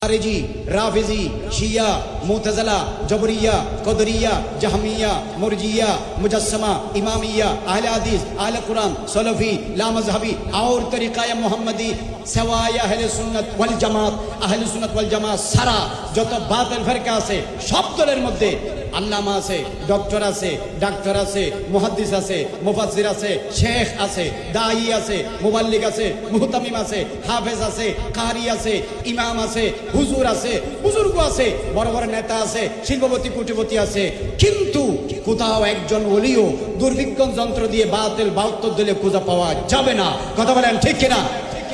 খারিজি, রাফিজি, শিয়া, মুতাজিলা, জবরিয়া, কদরিয়া, জাহমিয়া, মুরজিয়া, मुजस्समा, इमामिया, अहले हदीस, अहले कुरान, सलफी, लामज़हबी और तरीक़ाए मोहम्मदी सवाए अहले सुन्नत वल जमात, अहले सुन्नत वल जमात सारा যত বাতিল ফিরকা আছে সব দলের মধ্যে আল্লামা আছে, ডক্টর আছে, ডাক্তার আছে, মুহাদ্দিস আছে, মুফাসসির আছে, শেখ আছে, দাঈ আছে, মুবাল্লিগ আছে, মুহতামিম আছে, হাফেজ আছে, কারি আছে, ইমাম আছে, হুজুর আছে, বুজুর্গ আছে, বড় বড় নেতা আছে, শিল্পপতি কোটিপতি আছে, কিন্তু কোথাও একজন ওলিও দুর্ভিক্ষণ যন্ত্র দিয়ে বাতিল বাহাত্তর দিলে খুঁজে পাওয়া যাবে না। কথা বলেন ঠিক কিনা?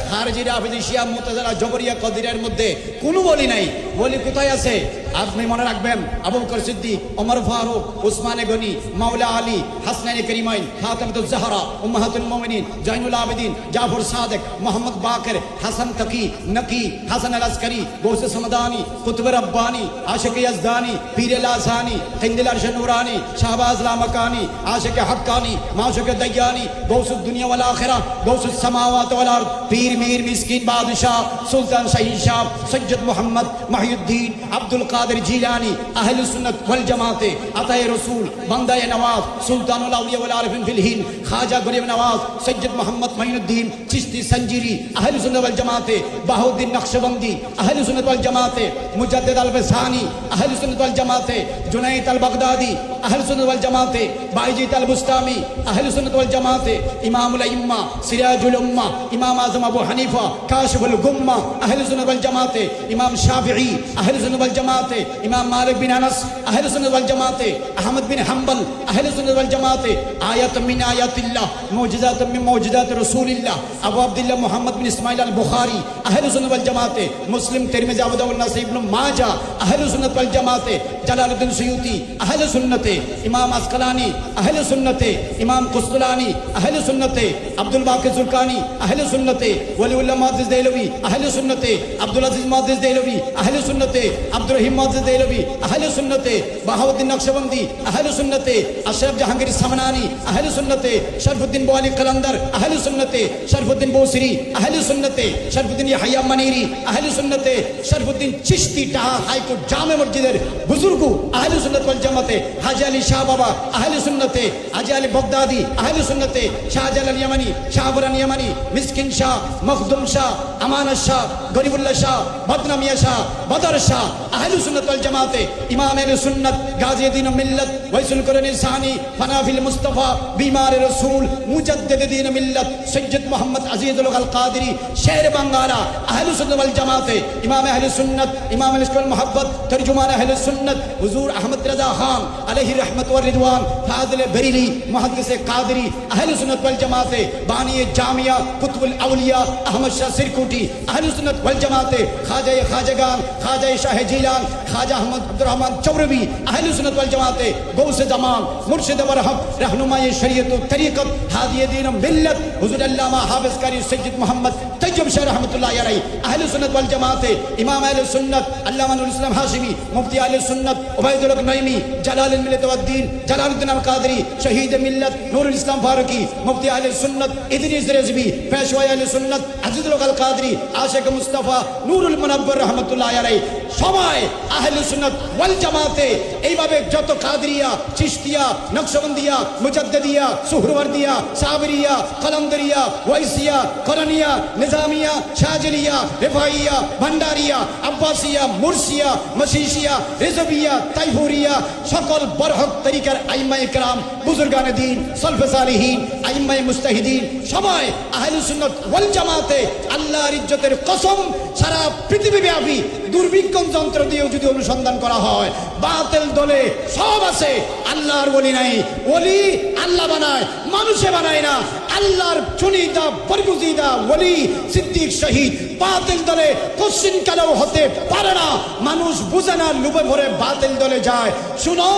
খারজি, রাফিজি, শিয়া, মুতাজিলা, জবরিয়া, কদরিয়ার মধ্যে কোনো ওলি নাই। ওলি কোথায় আছে? আপনি মনে রাখবেন, আবু বকর সিদ্দিক, ওমর ফারুক, উসমানে গনি, মাওলা আলী, হাসনাইন করিমাইন, ফাতিমাতুজ জাহরা, উম্মাহাতুল মুমিনিন, জয়নুল আবেদিন, জাফর সাদেক, মোহাম্মদ বাকের, হাসান তাকি, নকি, হাসান আল আসকারি, গৌসে সমদানি, কুতুব রব্বানি, আশিক ইয়াজদানি, পীর লাসানি, হিন্দিল আরশ নুরানি, শাহবাজ লামকানি, আশিক হক্কানি, মাশুক দয়ানি, গৌসুদ দুনিয়া ওয়াল আখিরা, গৌসুস সামাওয়াত ওয়াল আরদ, পীর মীর মিসকিন বাদশাহ সুলতান শাহীন শাহ সৈয়দ মোহাম্মদ মাহিউদ্দিন আব্দুল কাদের জিলানি, আহলে সুন্নাত ওয়াল জামাতে আতায়ে রাসূল, বান্দায়ে নওয়াজ, সুলতানুল আউলিয়া ওয়াল আরিফিন ফিল হিন্দ, খাজা গরিব নওয়াজ সৈয়দ মোহাম্মদ মাইনুদ্দিন চিশতি সঞ্জিরি, আহলে সুন্নাত ওয়াল জামাতে বাহাউদ্দিন নকশবন্দি, আহলে সুন্নাত ওয়াল জামাতে মুজাদ্দিদ আল ফসানি, আহলে সুন্নাত ওয়াল জামাতে জুনাইদ আল বাগদাদি, আহলে সুন্নাত ওয়াল জামাতে বাইজিদ আল বুস্তামি, আহলে সুন্নাত ওয়াল জামাতে ইমামুল আইম্মা সিরাজুল উম্মাহ, ইমাম আযম আবু হানিফা কাশিফুল গুম্মাহ, আহলে সুন্নাত ওয়াল জামাতে ইমাম শাফিঈ, আহলে সুন্নাত ওয়াল জামাতে ইমাম মালিক বিন আনাস, আহলে সুন্নাত ওয়াল জামাতে আহমদ বিন হাম্বল, আহলে সুন্নাত ওয়াল জামাতে আয়াত মিন আয়াতিল্লাহ, মুজিজাত মিন মুজিজাত রাসূলিল্লাহ, আবু আব্দুল্লাহ মুহাম্মদ বিন ইসমাঈল আল বুখারী, আহলে সুন্নাত ওয়াল জামাতে মুসলিম, তিরমিজি, আবু দাউদ, নাসাঈ, ইবনে মাজাহ, আহলে সুন্নাত ওয়াল জামাতে জালালউদ্দিন সুয়ুতি, আহলে সুন্নতে ইমাম আসকালানি, আহলে সুন্নতে ইমাম কুসতুলানি, আহলে সুন্নতে আব্দুল বাকি জুরকানি, আহলে সুন্নতে ওলিউল্লাহ মুহাদ্দিস দেহলভী, আহলে সুন্নতে আব্দুল আজিজ মুহাদ্দিস দেহলভী, আহলে সুন্নতে আব্দুর রহিম মুহাদ্দিস দেহলভী, আহলে সুন্নতে বাহাউদ্দিন নকশবন্দি, আহলে সুন্নতে আশরাফ জাহাঙ্গীর সামনানি, আহলে সুন্নতে শরফুদ্দিন বোয়ালি কলন্দর, আহলে সুন্নতে শরফুদ্দিন বৌসরি, আহলে সুন্নতে শরফুদ্দিন ইয়াহইয়া মানিরি, আহলে সুন্নতে শরফুদ্দিন চিশতি টাহা হাইকোর্ট জামে মসজিদের বুজুর্গ, আহলে সুন্নাত ওয়াল জামাতে হাজী আলী শাহ বাবা, আহলে সুন্নতে হাজী আলী বাগদাদি, আহলে সুন্নতে শাহজালাল ইয়ামানি, শাহবরান ইয়ামানি, মিসকিন শাহ, মখদুম শাহ, আমানত শাহ, গরিবুল্লাহ শাহ, বদনা মিয়া শাহ, বদর শাহ, আহলে সুন্নাত ওয়াল জামাতে ইমাম আহলে সুন্নাত গাজী দ্বীন মিল্লাত ওয়াইসুল কুরআন সানি, ফানাফিল মুস্তাফা, বিমার রাসূল, মুজাদ্দিদ দ্বীন মিল্লাত সৈয়দ মোহাম্মদ আজিজুল আল কাদেরী, শের বাঙ্গালা, আহলে সুন্নাত ওয়াল জামাতে ইমাম আহলে সুন্নাত, ইমাম আল ইশক ওয়াল মুহাব্বত, তরজুমান আহলে সুন্নাত হুজুর আহমদ রাজা খান আলাইহি রহমত ওয়া রিদওয়ান, ফাজিল বেরেলী, মুহাদ্দিস কাদেরী, আহলে সুন্নাত ওয়াল জামাতে বানিয়ে জামিয়া কুতুবুল আউলিয়া আহমদ শাহ সিরকুটি, আহলে সুন্নাত ওয়াল জামাতে খাজায়ে খাজাগান, খাজায়ে শাহ জিলান, খাজা আহমদ আব্দুর রহমান চৌরবি, আহলে সুন্নাত ওয়াল জামাতে গৌসে জামান, মুর্শিদ বরহক, रहनुमाए शरीयत व तरीक़त, हादिए दीन मिल्लत हुज़ूर अल्लामा हाफ़िज़ कारी सैयद मोहम्मद तैयब शाह रहमतुल्लाहि अलैहि, अहले सुन्नत वल जमाते इमाम अहले सुन्नत अल्लामा नुरुल इस्लाम हाशिमी, मुफ्ती अहले सुन्नत उबैदुल हक नईमी, जलालुल मिल्लत वद दीन जलालुद्दीन अल कादरी, शहीद मिल्लत नूरुल इस्लाम फारूकी, मुफ्ती अहले सुन्नत इदरीस रिज़वी, पेशवा अहले सुन्नत अज़ीज़ुल अल कादरी, आशिक मुस्तफा नूरुल मुनव्वर रहमतुल्लाहि अलैहि, সবাই আহলে সুন্নাত ওয়াল জামাতে এইভাবে যত কাদরিয়া, চিশতিয়া, নকশবন্দিয়া, মুজাদ্দিদিয়া, সুহরওয়ার্দিয়া, সাবরিয়া, কলমদরিয়া, ওয়াইসিয়া, কোরআনিয়া, নিজামিয়া, শাহজলিয়া, রিফাইয়া, ভান্ডারিয়া, আব্বাসিয়া, মুরসিয়া, মশিশিয়া, রিজবিয়া, তাইফুরিয়া, সকল বরহক তরিকার আইম্মায়ে কেরাম, বুজুর্গানে দ্বীন, সলফে সালিহিন, আইম্মায়ে মুজতাহিদিন সবাই আহলে সুন্নাত ওয়াল জামাতে আল্লাহর ইজ্জতের কসম সারা পৃথিবীব্যাপী দুর্ভিক্ষণ যন্ত্র দিয়েও যদি অনুসন্ধান করা হয় বাতিল দলে সব আছে, আল্লাহর ওলি নাই। ওলি আল্লাহ বানায়, মানুষে বানায় না। আল্লাহর চুনিদা বরগুজিদা ওলি সিদ্দিক শহীদ বাতিল দলে কোশ্চিন কালেও হতে পারে না। মানুষ বুঝে না, লুবে ভরে বাতিল দলে যায়। শুনো,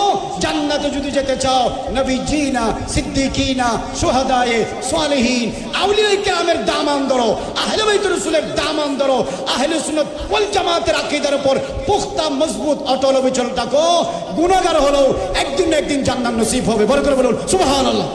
জান্নাতে যদি যেতে চাও নবীজিনা, সিদ্দিকিনা, শুহাদায়ে, সালেহিন, আউলিয়ায়ে কেরামের দামান ধরো, আহলে বাইত রাসূলের দামান ধরো, আহলে সুন্নাত ওয়াল জামাতের আকীদার উপর পুখতা মজবুত অটল অবিচল থাকো। গুনাহগার হলেও একদিন না একদিন জান্নাত নসিব হবে। বড় করে বলুন সুবহানাল্লাহ।